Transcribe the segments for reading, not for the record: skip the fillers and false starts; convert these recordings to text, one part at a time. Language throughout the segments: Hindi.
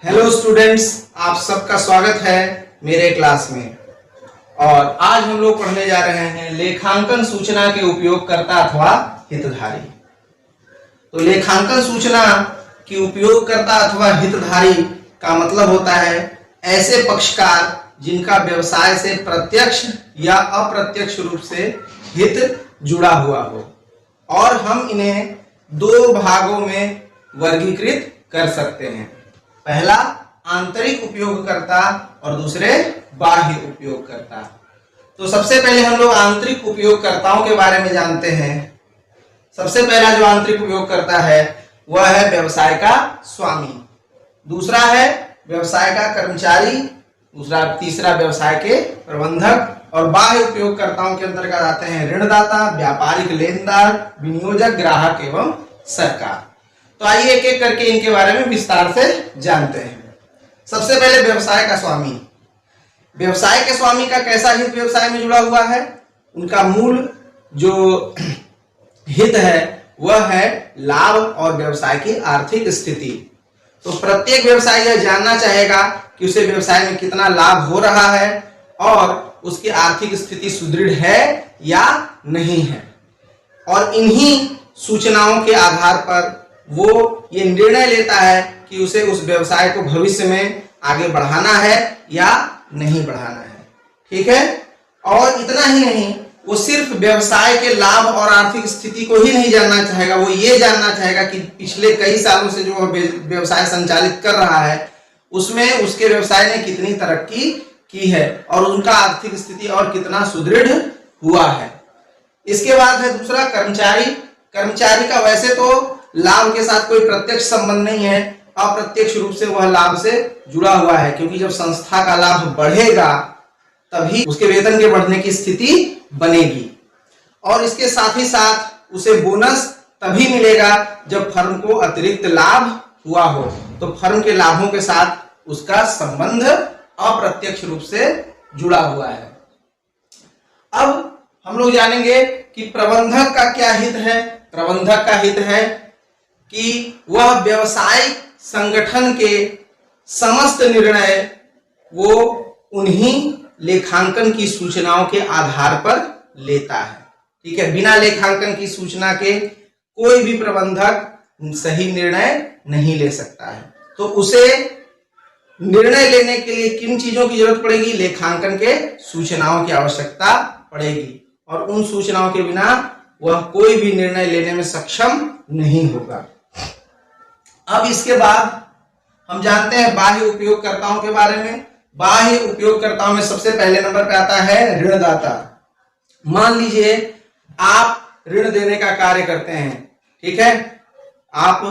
हेलो स्टूडेंट्स, आप सबका स्वागत है मेरे क्लास में। और आज हम लोग पढ़ने जा रहे हैं लेखांकन सूचना के उपयोगकर्ता अथवा हितधारी। तो लेखांकन सूचना की उपयोगकर्ता अथवा हितधारी का मतलब होता है ऐसे पक्षकार जिनका व्यवसाय से प्रत्यक्ष या अप्रत्यक्ष रूप से हित जुड़ा हुआ हो, और हम इन्हें दो भागों में वर्गीकृत कर सकते हैं। पहला आंतरिक उपयोगकर्ता और दूसरे बाह्य उपयोगकर्ता। तो सबसे पहले हम लोग आंतरिक उपयोगकर्ताओं के बारे में जानते हैं। सबसे पहला जो आंतरिक उपयोगकर्ता है वह है व्यवसाय का स्वामी, दूसरा है व्यवसाय का कर्मचारी, तीसरा व्यवसाय के प्रबंधक, और बाह्य उपयोगकर्ताओं के अंतर्गत आते हैं ऋणदाता, व्यापारिक लेनदार, विनियोजक, ग्राहक एवं सरकार। तो आइए एक एक करके इनके बारे में विस्तार से जानते हैं। सबसे पहले व्यवसाय का स्वामी। व्यवसाय के स्वामी का कैसा हित व्यवसाय में जुड़ा हुआ है? उनका मूल जो हित है वह है लाभ और व्यवसाय की आर्थिक स्थिति। तो प्रत्येक व्यवसायी यह जानना चाहेगा कि उसे व्यवसाय में कितना लाभ हो रहा है और उसकी आर्थिक स्थिति सुदृढ़ है या नहीं है। और इन्हीं सूचनाओं के आधार पर वो ये निर्णय लेता है कि उसे उस व्यवसाय को भविष्य में आगे बढ़ाना है या नहीं बढ़ाना है। ठीक है। और इतना ही नहीं, वो सिर्फ व्यवसाय के लाभ और आर्थिक स्थिति को ही नहीं जानना चाहेगा, वो ये जानना चाहेगा कि पिछले कई सालों से जो व्यवसाय संचालित कर रहा है उसमें उसके व्यवसाय ने कितनी तरक्की की है और उनका आर्थिक स्थिति और कितना सुदृढ़ हुआ है। इसके बाद है दूसरा कर्मचारी। कर्मचारी का वैसे तो लाभ के साथ कोई प्रत्यक्ष संबंध नहीं है, अप्रत्यक्ष रूप से वह लाभ से जुड़ा हुआ है, क्योंकि जब संस्था का लाभ बढ़ेगा तभी उसके वेतन के बढ़ने की स्थिति बनेगी। और इसके साथ ही साथ उसे बोनस तभी मिलेगा जब फर्म को अतिरिक्त लाभ हुआ हो। तो फर्म के लाभों के साथ उसका संबंध अप्रत्यक्ष रूप से जुड़ा हुआ है। अब हम लोग जानेंगे कि प्रबंधक का क्या हित है। प्रबंधक का हित है कि वह व्यवसायिक संगठन के समस्त निर्णय वो उन्हीं लेखांकन की सूचनाओं के आधार पर लेता है। ठीक है। बिना लेखांकन की सूचना के कोई भी प्रबंधक सही निर्णय नहीं ले सकता है। तो उसे निर्णय लेने के लिए किन चीजों की जरूरत पड़ेगी? लेखांकन के सूचनाओं की आवश्यकता पड़ेगी, और उन सूचनाओं के बिना वह कोई भी निर्णय लेने में सक्षम नहीं होगा। अब इसके बाद हम जानते हैं बाह्य उपयोगकर्ताओं के बारे में। बाह्य उपयोगकर्ताओं में सबसे पहले नंबर पे आता है ऋणदाता। मान लीजिए आप ऋण देने का कार्य करते हैं। ठीक है। आप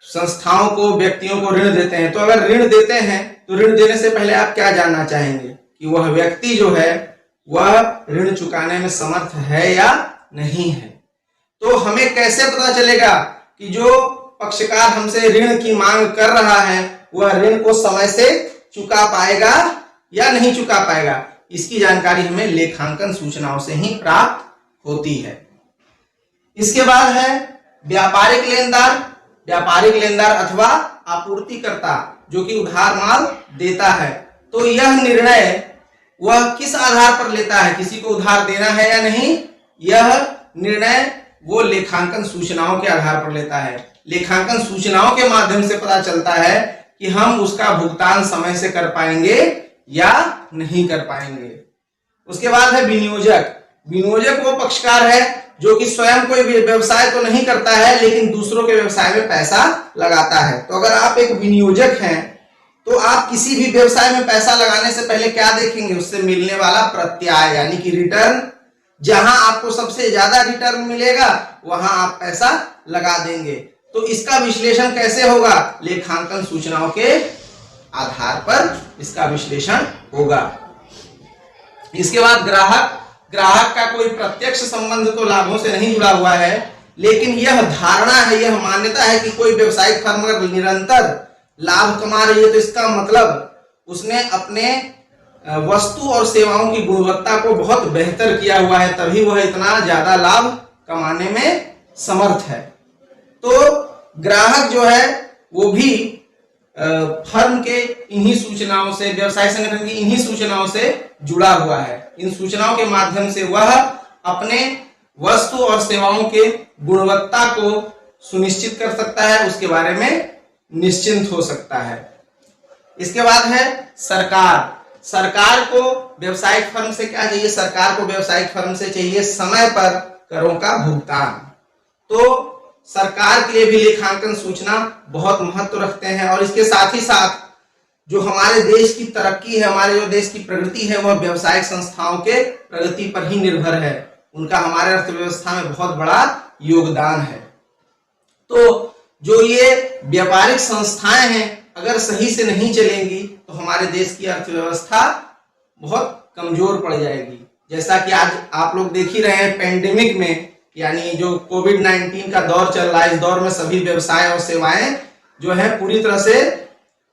संस्थाओं को, व्यक्तियों को ऋण देते हैं। तो अगर ऋण देते हैं तो ऋण देने से पहले आप क्या जानना चाहेंगे कि वह व्यक्ति जो है वह ऋण चुकाने में समर्थ है या नहीं है। तो हमें कैसे पता चलेगा कि जो पक्षकार हमसे ऋण की मांग कर रहा है वह ऋण को समय से चुका पाएगा या नहीं चुका पाएगा? इसकी जानकारी हमें लेखांकन सूचनाओं से ही प्राप्त होती है। इसके बाद है व्यापारिक लेनदार। व्यापारिक लेनदार अथवा आपूर्तिकर्ता जो कि उधार माल देता है। तो यह निर्णय वह किस आधार पर लेता है? किसी को उधार देना है या नहीं, यह निर्णय वो लेखांकन सूचनाओं के आधार पर लेता है। लेखांकन सूचनाओं के माध्यम से पता चलता है कि हम उसका भुगतान समय से कर पाएंगे या नहीं कर पाएंगे। उसके बाद है विनियोजक। विनियोजक वो पक्षकार है जो कि स्वयं कोई व्यवसाय तो नहीं करता है लेकिन दूसरों के व्यवसाय में पैसा लगाता है। तो अगर आप एक विनियोजक हैं तो आप किसी भी व्यवसाय में पैसा लगाने से पहले क्या देखेंगे? उससे मिलने वाला प्रत्याय यानी कि रिटर्न। जहां आपको सबसे ज्यादा रिटर्न मिलेगा वहां आप पैसा लगा देंगे। तो इसका विश्लेषण कैसे होगा? लेखांकन सूचनाओं के आधार पर इसका विश्लेषण होगा। इसके बाद ग्राहक। ग्राहक का कोई प्रत्यक्ष संबंध तो लाभों से नहीं जुड़ा हुआ है, लेकिन यह धारणा है, यह मान्यता है कि कोई व्यवसायिक फर्म अगर निरंतर लाभ कमा रही है तो इसका मतलब उसने अपने वस्तु और सेवाओं की गुणवत्ता को बहुत बेहतर किया हुआ है, तभी वह इतना ज्यादा लाभ कमाने में समर्थ है। तो ग्राहक जो है वो भी फर्म के इन्हीं सूचनाओं से, व्यवसाय संगठन की इन्हीं सूचनाओं से जुड़ा हुआ है। इन सूचनाओं के माध्यम से वह अपने वस्तु और सेवाओं के गुणवत्ता को सुनिश्चित कर सकता है, उसके बारे में निश्चिंत हो सकता है। इसके बाद है सरकार। सरकार को व्यवसायिक फर्म से क्या चाहिए? सरकार को व्यवसायिक फर्म से चाहिए समय पर करों का भुगतान। तो सरकार के लिए भी लेखांकन सूचना बहुत महत्व रखते हैं। और इसके साथ ही साथ जो हमारे देश की तरक्की है, हमारे जो देश की प्रगति है, वह व्यवसायिक संस्थाओं के प्रगति पर ही निर्भर है। उनका हमारे अर्थव्यवस्था में बहुत बड़ा योगदान है। तो जो ये व्यापारिक संस्थाएं हैं, अगर सही से नहीं चलेंगी तो हमारे देश की अर्थव्यवस्था बहुत कमजोर पड़ जाएगी। जैसा कि आज आप लोग देख ही रहे हैं, पेंडेमिक में, यानी जो कोविड-19 का दौर चल रहा है, इस दौर में सभी व्यवसाय और सेवाएं जो है पूरी तरह से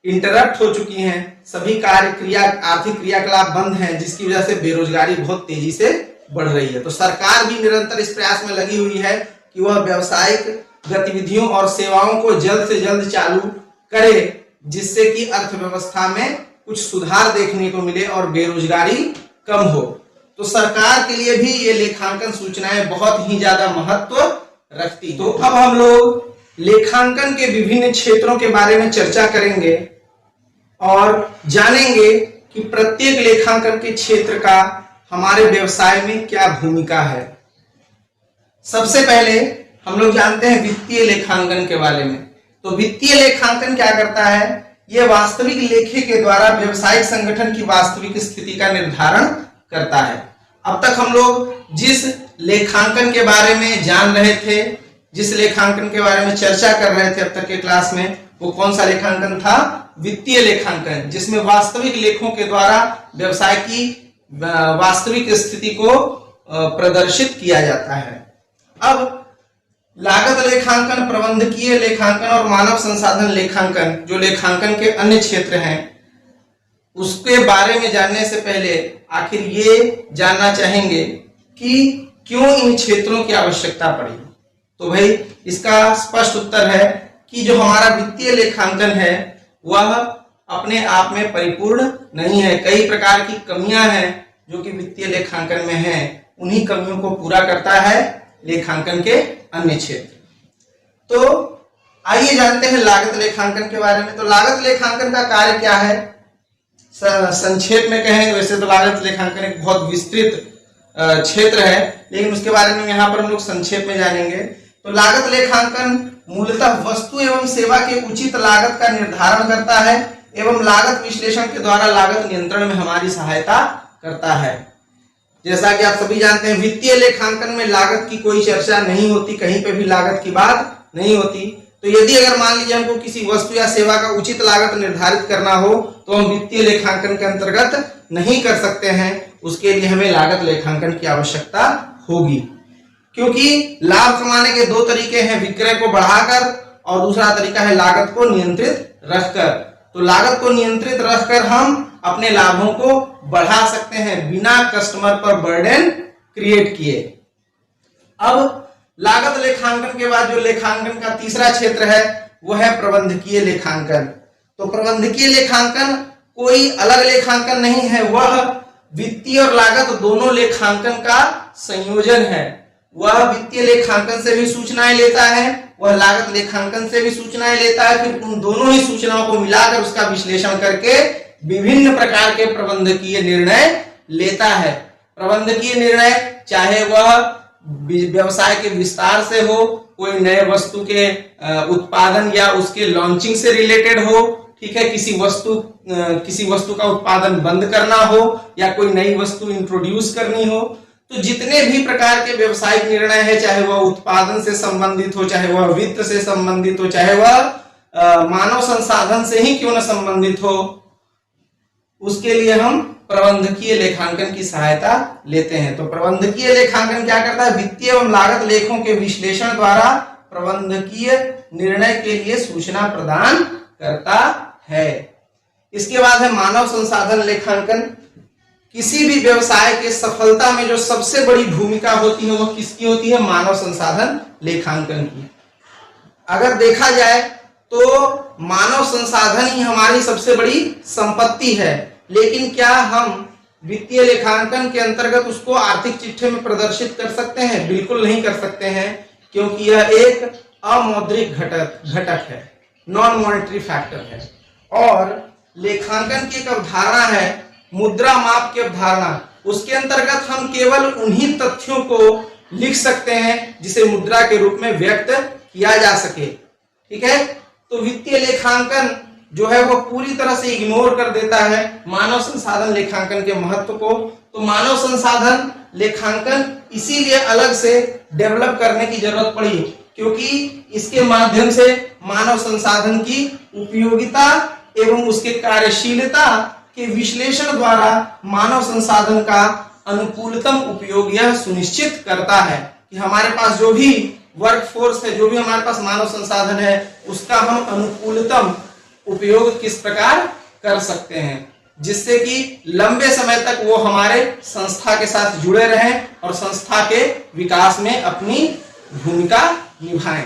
इंटरप्ट हो चुकी हैं। सभी आर्थिक क्रियाकलाप बंद हैं, जिसकी वजह से बेरोजगारी बहुत तेजी से बढ़ रही है। तो सरकार भी निरंतर इस प्रयास में लगी हुई है कि वह व्यावसायिक गतिविधियों और सेवाओं को जल्द से जल्द चालू करे, जिससे कि अर्थव्यवस्था में कुछ सुधार देखने को मिले और बेरोजगारी कम हो। तो सरकार के लिए भी ये लेखांकन सूचनाएं बहुत ही ज्यादा महत्व रखती। तो अब हम लोग लेखांकन के विभिन्न क्षेत्रों के बारे में चर्चा करेंगे और जानेंगे कि प्रत्येक लेखांकन के क्षेत्र का हमारे व्यवसाय में क्या भूमिका है। सबसे पहले हम लोग जानते हैं वित्तीय लेखांकन के बारे में। तो वित्तीय लेखांकन क्या करता है? यह वास्तविक लेखे के द्वारा व्यवसायिक संगठन की वास्तविक स्थिति का निर्धारण करता है। अब तक हम लोग जिस लेखांकन के बारे में जान रहे थे, जिस लेखांकन के बारे में चर्चा कर रहे थे अब तक के क्लास में, वो कौन सा लेखांकन था? वित्तीय लेखांकन, जिसमें वास्तविक लेखों के द्वारा व्यवसाय की वास्तविक स्थिति को प्रदर्शित किया जाता है। अब लागत लेखांकन, प्रबंधकीय लेखांकन और मानव संसाधन लेखांकन, जो लेखांकन के अन्य क्षेत्र हैं, उसके बारे में जानने से पहले आखिर ये जानना चाहेंगे कि क्यों इन क्षेत्रों की आवश्यकता पड़ी। तो भाई इसका स्पष्ट उत्तर है कि जो हमारा वित्तीय लेखांकन है वह अपने आप में परिपूर्ण नहीं है। कई प्रकार की कमियां हैं जो कि वित्तीय लेखांकन में हैं। उन्हीं कमियों को पूरा करता है लेखांकन के अन्य क्षेत्र। तो आइए जानते हैं लागत लेखांकन के बारे में। तो लागत लेखांकन का कार्य क्या है? संक्षेप में कहेंगे, वैसे तो लागत लेखांकन एक बहुत विस्तृत क्षेत्र है, लेकिन उसके बारे में यहाँ पर हम लोग संक्षेप में जानेंगे। तो लागत लेखांकन मूलतः वस्तु एवं सेवा के उचित लागत का निर्धारण करता है एवं लागत विश्लेषण के द्वारा लागत नियंत्रण में हमारी सहायता करता है। जैसा कि आप सभी जानते हैं, वित्तीय लेखांकन में लागत की कोई चर्चा नहीं होती, कहीं पे भी लागत की बात नहीं होती। तो यदि अगर मान लीजिए हमको किसी वस्तु या सेवा का उचित लागत निर्धारित करना हो तो हम वित्तीय लेखांकन के अंतर्गत नहीं कर सकते हैं। उसके लिए हमें लागत लेखांकन की आवश्यकता होगी, क्योंकि लाभ कमाने के दो तरीके हैं, विक्रय को बढ़ाकर और दूसरा तरीका है लागत को नियंत्रित रखकर। तो लागत को नियंत्रित रखकर हम अपने लाभों को बढ़ा सकते हैं बिना कस्टमर पर बर्डन क्रिएट किए। अब लागत लेखांकन के बाद जो लेखांकन का तीसरा क्षेत्र है वो है प्रबंधकीय लेखांकन। तो प्रबंधकीय लेखांकन कोई अलग लेखांकन नहीं है, वह वित्तीय और लागत दोनों लेखांकन का संयोजन है। वह वित्तीय लेखांकन से भी सूचनाएं लेता है, वह लागत लेखांकन से भी सूचनाएं लेता है, फिर उन दोनों ही सूचनाओं को मिलाकर उसका विश्लेषण करके विभिन्न प्रकार के प्रबंधकीय निर्णय लेता है। प्रबंधकीय निर्णय चाहे वह व्यवसाय के विस्तार से हो, कोई नए वस्तु के उत्पादन या उसके लॉन्चिंग से रिलेटेड हो, ठीक है, किसी वस्तु का उत्पादन बंद करना हो या कोई नई वस्तु इंट्रोड्यूस करनी हो। तो जितने भी प्रकार के व्यवसायिक निर्णय है, चाहे वह उत्पादन से संबंधित हो, चाहे वह वित्त से संबंधित हो, चाहे वह मानव संसाधन से ही क्यों न संबंधित हो, उसके लिए हम प्रबंधकीय लेखांकन की सहायता लेते हैं। तो प्रबंधकीय लेखांकन क्या करता है? वित्तीय एवं लागत लेखों के विश्लेषण द्वारा प्रबंधकीय निर्णय के लिए सूचना प्रदान करता है। इसके बाद है मानव संसाधन लेखांकन। किसी भी व्यवसाय के सफलता में जो सबसे बड़ी भूमिका होती है वह किसकी होती है? मानव संसाधन लेखांकन की। अगर देखा जाए तो मानव संसाधन ही हमारी सबसे बड़ी संपत्ति है, लेकिन क्या हम वित्तीय लेखांकन के अंतर्गत उसको आर्थिक चिट्ठे में प्रदर्शित कर सकते हैं? बिल्कुल नहीं कर सकते हैं, क्योंकि यह एक अमौद्रिक घटक है, नॉन मॉनेटरी फैक्टर है। और लेखांकन की एक अवधारणा है मुद्रा माप की अवधारणा, उसके अंतर्गत हम केवल उन्हीं तथ्यों को लिख सकते हैं जिसे मुद्रा के रूप में व्यक्त किया जा सके। ठीक है, तो वित्तीय लेखांकन जो है वो पूरी तरह से इग्नोर कर देता है मानव संसाधन लेखांकन के महत्व को। तो मानव संसाधन लेखांकन इसीलिए अलग से डेवलप करने की जरूरत पड़ी, क्योंकि इसके माध्यम से मानव संसाधन की उपयोगिता एवं उसके कार्यशीलता के विश्लेषण द्वारा मानव संसाधन का अनुकूलतम उपयोग यह सुनिश्चित करता है कि हमारे पास जो भी वर्क फोर्स है, जो भी हमारे पास मानव संसाधन है, उसका हम अनुकूलतम उपयोग किस प्रकार कर सकते हैं, जिससे कि लंबे समय तक वो हमारे संस्था के साथ जुड़े रहें और संस्था के विकास में अपनी भूमिका निभाएं।